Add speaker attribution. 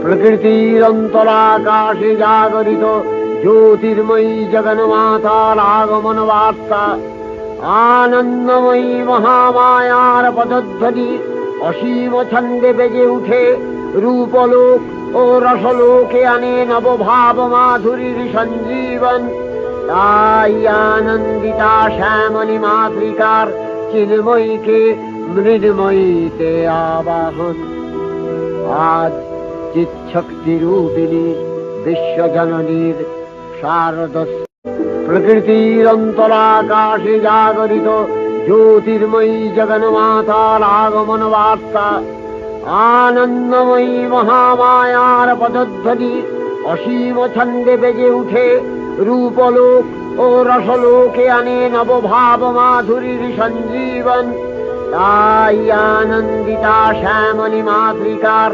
Speaker 1: প্রকৃতির অন্তরাকাশে জাগরিত জ্যোতির্ময়ী জগন্মাতার আগমন বার্তা, আনন্দময়ী মহামায়ার পদধ্বনি অসীম ছন্দে বেজে উঠে রূপলোক ও রসলোকে আনে নবভাব মাধুরীর সঞ্জীবন। তাই আনন্দিতা শ্যামলী মাতৃকার চিন্ময়ীকে মৃন্ময়ীতে আবাহন। আজ চিৎশক্তি রূপিণী বিশ্বজননীর শারদ প্রকৃতির অন্তরাকাশে জাগরিত জ্যোতির্ময়ী জগন্মাতার আগমন বার্তা, আনন্দময়ী মহামায়ার পদধ্বনি অসীম ছন্দে বেজে উঠে রূপলোক ও রসলোকে আনে নবভাব মাধুরীর সঞ্জীবন। তাই আনন্দিতা শ্যামলী মাতৃকার